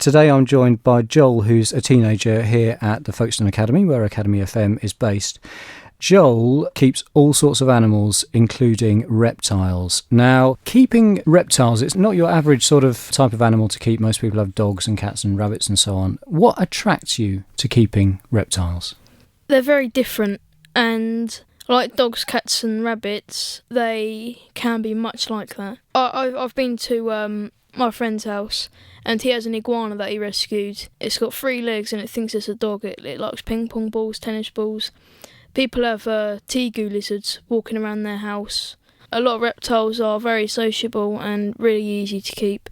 Today I'm joined by Joel, who's a teenager here at the Folkestone Academy, where Academy FM is based. Joel keeps all sorts of animals, including reptiles. Now, keeping reptiles, it's not your average sort of type of animal to keep. Most people have dogs and cats and rabbits and so on. What attracts you to keeping reptiles? They're very different, and like dogs, cats and rabbits, they can be much like that. I've been to my friend's house, and he has an iguana that he rescued. It's got 3 legs and it thinks it's a dog. It likes ping pong balls, tennis balls. People have tegu lizards walking around their house. A lot of reptiles are very sociable and really easy to keep.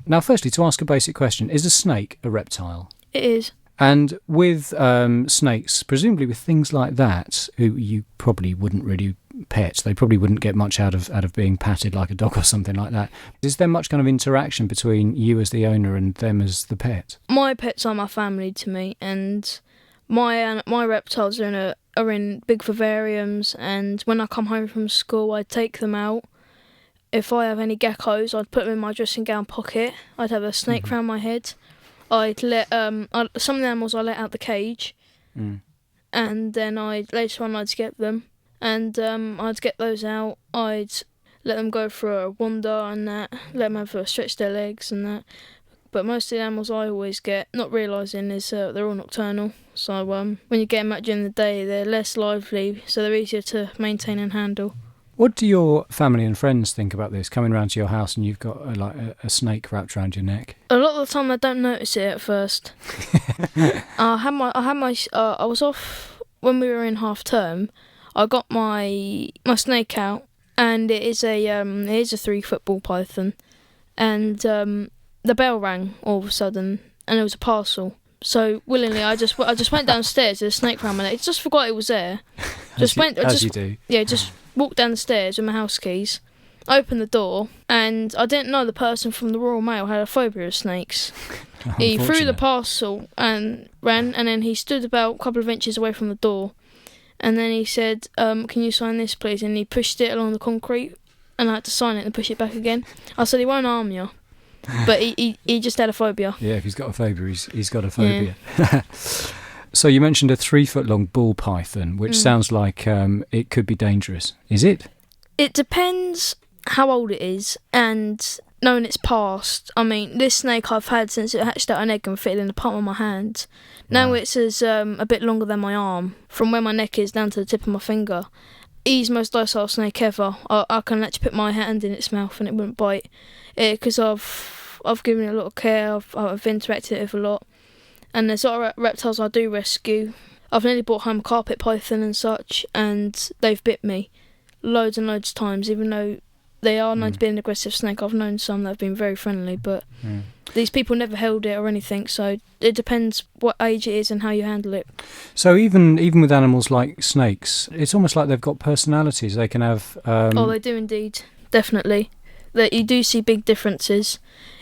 Now, firstly, to ask a basic question, is a snake a reptile? It is. And with snakes, presumably with things like that, who you probably wouldn't really pet, they probably wouldn't get much out of being patted like a dog or something like that. Is there much kind of interaction between you as the owner and them as the pet? My pets are my family to me, and my reptiles are in big vivariums, and when I come home from school I take them out. If I have any geckos, I'd put them in my dressing gown pocket. I'd have a snake round my head. I'd let some of the animals I let out the cage, and then later on I'd get them, and I'd get those out. I'd let them go for a wander and that, let them stretch their legs and that. But most of the animals I always get, not realising, is they're all nocturnal. So when you get them out during the day, they're less lively, so they're easier to maintain and handle. What do your family and friends think about this, coming round to your house and you've got a snake wrapped around your neck? A lot of the time I don't notice it at first. I was off when we were in half term. I got my snake out, and it is a 3-foot ball python, and the bell rang all of a sudden, and it was a parcel. So willingly, I just went downstairs. There's a snake around my neck. Just forgot it was there. As you do. Yeah, just walked down the stairs with my house keys, opened the door, and I didn't know the person from the Royal Mail had a phobia of snakes. He threw the parcel and ran, and then he stood about a couple of inches away from the door, and then he said, "Can you sign this, please?" And he pushed it along the concrete, and I had to sign it and push it back again. I said, "He won't harm you." But he just had a phobia. Yeah, if he's got a phobia, he's got a phobia. Yeah. So you mentioned a 3-foot-long ball python, which sounds like it could be dangerous. Is it? It depends how old it is and knowing its past. I mean, this snake I've had since it hatched out an egg and fitted in the palm of my hand. Now it's a bit longer than my arm, from where my neck is down to the tip of my finger. He's the most docile snake ever. I can actually put my hand in its mouth and it wouldn't bite. Because I've given it a lot of care, I've interacted with it a lot. And there's a lot of reptiles I do rescue. I've nearly brought home a carpet python and such, and they've bit me loads and loads of times, even though they are known to be an aggressive snake. I've known some that have been very friendly, but these people never held it or anything, so it depends what age it is and how you handle it. So even with animals like snakes, it's almost like they've got personalities. They can have... Oh, they do indeed, definitely. You do see big differences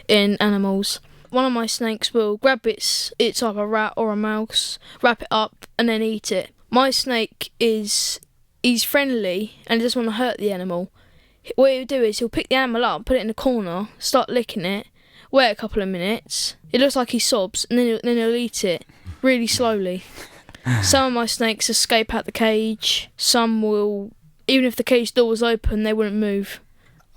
in animals. One of my snakes will grab it's either a rat or a mouse, wrap it up and then eat it. My snake he's friendly and he doesn't want to hurt the animal. What he'll do is he'll pick the animal up, put it in a corner, start licking it, wait a couple of minutes. It looks like he sobs, and then he'll eat it really slowly. Some of my snakes escape out the cage. Some will, even if the cage door was open, they wouldn't move.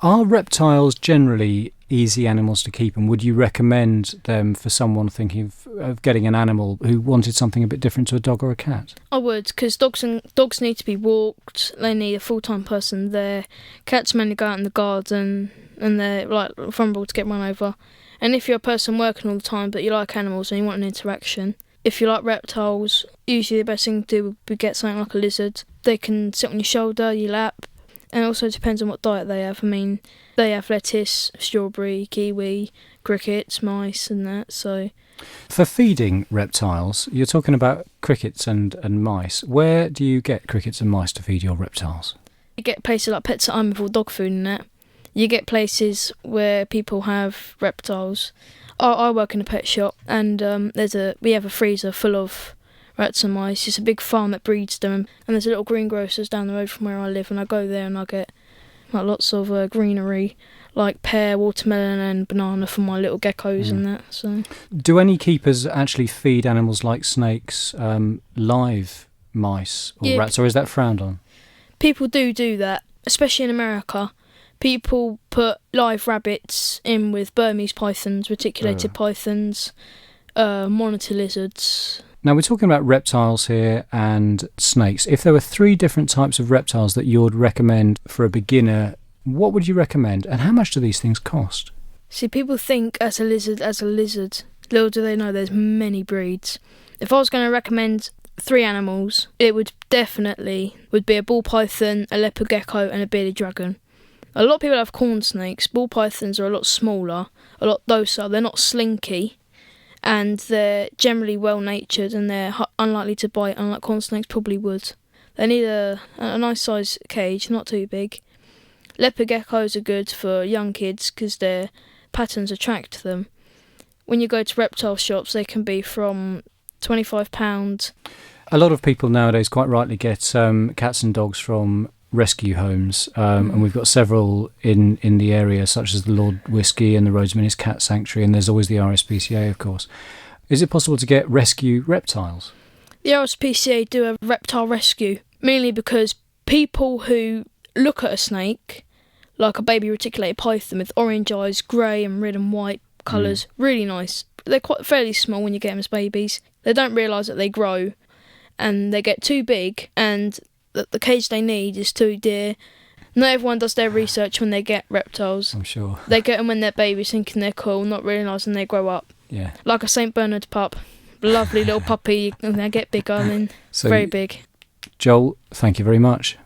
Are reptiles generally easy animals to keep, and would you recommend them for someone thinking of getting an animal who wanted something a bit different to a dog or a cat? I would, because dogs need to be walked. They need a full-time person there. Cats mainly go out in the garden, and they're vulnerable to get run over. And if you're a person working all the time but you like animals and you want an interaction, if you like reptiles, usually the best thing to do would be get something like a lizard. They can sit on your shoulder, your lap. And it also depends on what diet they have. I mean, they have lettuce, strawberry, kiwi, crickets, mice and that, so... For feeding reptiles, you're talking about crickets and mice. Where do you get crickets and mice to feed your reptiles? You get places like Pets at Home with all dog food and that. You get places where people have reptiles. I work in a pet shop, and we have a freezer full of rats and mice. It's a big farm that breeds them, and there's a little greengrocer's down the road from where I live, and I go there and I get lots of greenery, like pear, watermelon and banana for my little geckos and that. So, do any keepers actually feed animals like snakes live mice or rats, or is that frowned on? People do that, especially in America. People put live rabbits in with Burmese pythons, reticulated pythons, monitor lizards. Now, we're talking about reptiles here and snakes. If there were 3 different types of reptiles that you would recommend for a beginner, what would you recommend, and how much do these things cost? See, people think as a lizard. Little do they know there's many breeds. If I was going to recommend 3 animals, it would be a ball python, a leopard gecko and a bearded dragon. A lot of people have corn snakes. Ball pythons are a lot smaller, a lot docile. They're not slinky, and they're generally well-natured, and they're unlikely to bite, unlike corn snakes probably would. They need a nice size cage, not too big. Leopard geckos are good for young kids because their patterns attract them. When you go to reptile shops, they can be from £25. A lot of people nowadays quite rightly get cats and dogs from rescue homes, and we've got several in the area, such as the Lord Whiskey and the Rhodesminies Cat Sanctuary, and there's always the RSPCA, of course. Is it possible to get rescue reptiles? The RSPCA do a reptile rescue, mainly because people who look at a snake, like a baby reticulated python with orange eyes, grey and red and white colours, really nice. They're quite fairly small when you get them as babies. They don't realise that they grow, and they get too big, and the cage they need is too dear. Not everyone does their research when they get reptiles. I'm sure. They get them when they're babies, thinking they're cool, not realising they grow up. Yeah. Like a St Bernard pup. Lovely little puppy, and they get bigger and then very big. Joel, thank you very much.